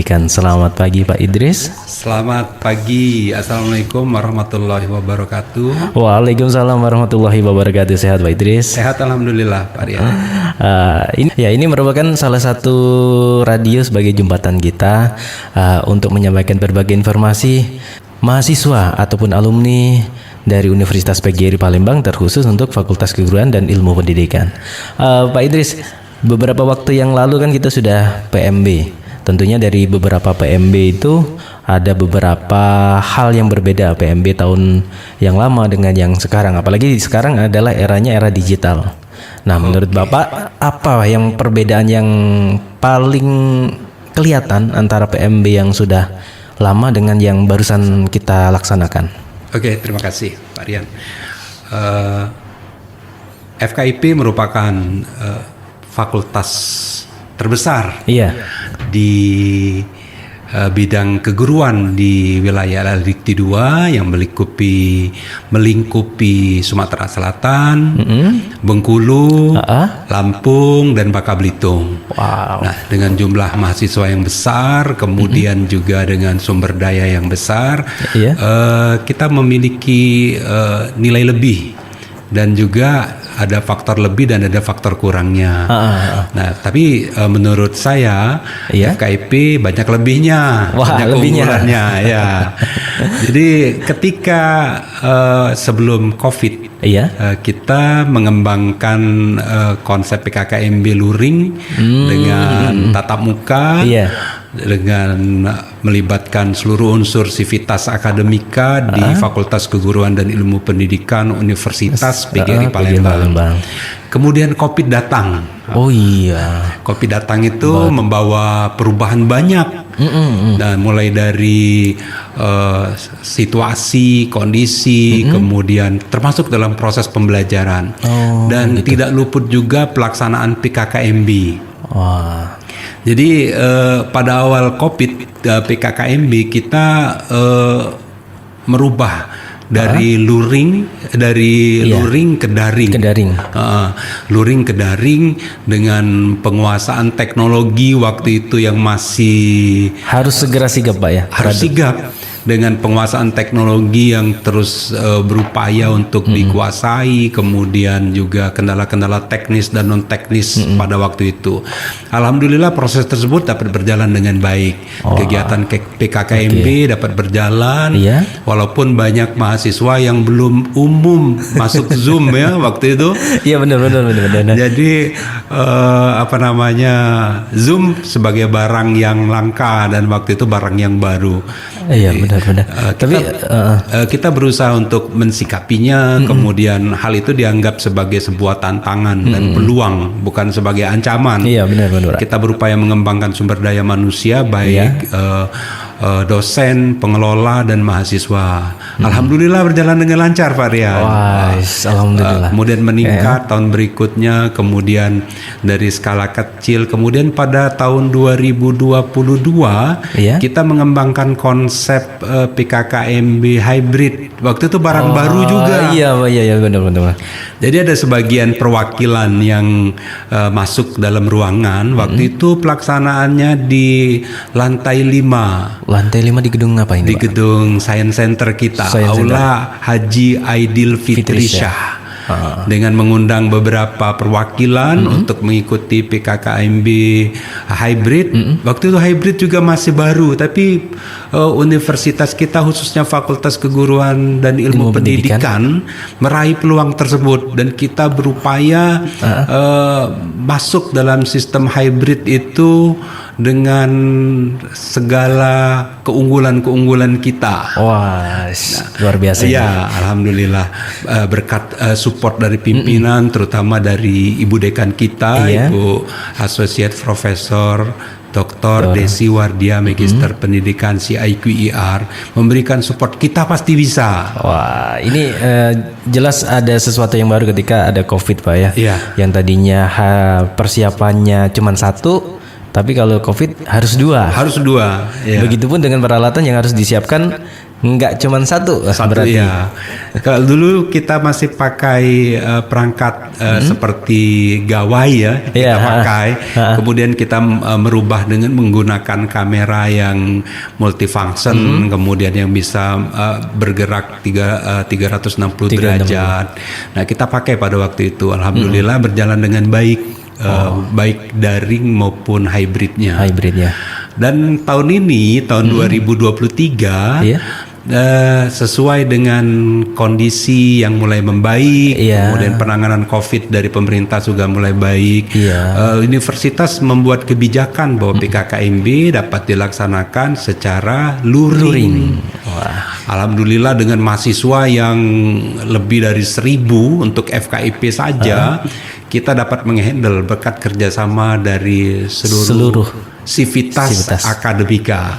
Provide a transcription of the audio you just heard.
Pendidikan. Selamat pagi Pak Idris. Selamat pagi. Assalamualaikum warahmatullahi wabarakatuh. Waalaikumsalam warahmatullahi wabarakatuh. Sehat Pak Idris? Sehat alhamdulillah Pak Rian. Ini merupakan salah satu radio sebagai jembatan kita untuk menyampaikan berbagai informasi mahasiswa ataupun alumni dari Universitas PGRI Palembang, terkhusus untuk Fakultas Keguruan dan Ilmu Pendidikan. Pak Idris, beberapa waktu yang lalu kan kita sudah PMB. Tentunya dari beberapa PMB itu ada beberapa hal yang berbeda PMB tahun yang lama dengan yang sekarang. Apalagi sekarang adalah era digital. Nah, menurut Bapak apa yang perbedaan yang paling kelihatan antara PMB yang sudah lama dengan yang barusan kita laksanakan? Oke, terima kasih Pak Rian. FKIP merupakan fakultas terbesar di bidang keguruan di wilayah Dikti 2 yang melingkupi Sumatera Selatan, Bengkulu, Lampung, dan Bangka Belitung. Wow. Nah, dengan jumlah mahasiswa yang besar, kemudian juga dengan sumber daya yang besar, kita memiliki nilai lebih dan juga ada faktor lebih dan ada faktor kurangnya. Nah, tapi menurut saya FKIP banyak lebihnya, banyak keunggulannya. Ya. Jadi ketika sebelum COVID, kita mengembangkan konsep PKKMB luring dengan tatap muka. Dengan melibatkan seluruh unsur sivitas akademika di Fakultas Keguruan dan Ilmu Pendidikan Universitas PGRI Palembang. Kemudian COVID datang. COVID datang itu membawa perubahan banyak. Dan mulai dari situasi, kondisi, kemudian termasuk dalam proses pembelajaran. Dan tidak luput juga pelaksanaan PKKMB. Jadi pada awal COVID PKKMB kita merubah dari luring ke daring. Luring ke daring dengan penguasaan teknologi waktu itu yang masih harus segera sigap Pak ya. Harus sigap dengan penguasaan teknologi yang terus berupaya untuk dikuasai, kemudian juga kendala-kendala teknis dan non teknis pada waktu itu. Alhamdulillah proses tersebut dapat berjalan dengan baik. Kegiatan PKKMB dapat berjalan, walaupun banyak mahasiswa yang belum umum masuk Zoom ya waktu itu. Iya benar. Jadi Zoom sebagai barang yang langka dan waktu itu barang yang baru. Iya benar. Tapi kita berusaha untuk mensikapinya, kemudian hal itu dianggap sebagai sebuah tantangan dan peluang, bukan sebagai ancaman. Iya benar. Kita berupaya mengembangkan sumber daya manusia baik dosen, pengelola, dan mahasiswa. Alhamdulillah berjalan dengan lancar Pak Rian. Alhamdulillah. Kemudian meningkat tahun berikutnya, kemudian dari skala kecil, kemudian pada tahun 2022 kita mengembangkan konsep PKKMB hybrid. Waktu itu barang baru juga. Iya benar. Jadi ada sebagian perwakilan yang masuk dalam ruangan. Waktu itu pelaksanaannya di lantai 5. Lantai 5 di gedung apa ini, Di Pak? gedung Science Center kita, Aula Haji Aidil Fitrisyah. Dengan mengundang beberapa perwakilan untuk mengikuti PKKMB hybrid. Waktu itu hybrid juga masih baru, tapi universitas kita khususnya Fakultas Keguruan dan Ilmu Pendidikan meraih peluang tersebut, dan kita berupaya masuk dalam sistem hybrid itu dengan segala keunggulan kita. Luar biasa. Ya, alhamdulillah berkat support dari pimpinan, terutama dari Ibu Dekan kita, Ibu Associate Profesor Dr. Desi Wardia, Magister Pendidikan CIQIR, memberikan support. Kita pasti bisa. Ini jelas ada sesuatu yang baru ketika ada COVID Pak ya. Yang tadinya persiapannya cuma 1, tapi kalau COVID harus 2. Harus 2. Begitupun dengan peralatan yang harus disiapkan Nggak cuman satu berarti. Ya. Kalau dulu kita masih pakai perangkat seperti gawai ya, kita pakai. Kemudian kita merubah dengan menggunakan kamera yang multifunction, kemudian yang bisa bergerak 360 derajat. Nah, kita pakai pada waktu itu. Alhamdulillah berjalan dengan baik, baik daring maupun hybridnya. Dan tahun ini, tahun 2023, sesuai dengan kondisi yang mulai membaik, kemudian penanganan COVID dari pemerintah juga mulai baik. Universitas membuat kebijakan bahwa PKKMB dapat dilaksanakan secara luring. Alhamdulillah dengan mahasiswa yang lebih dari 1.000 untuk FKIP saja, kita dapat menghandle berkat kerjasama dari seluruh sivitas akademika.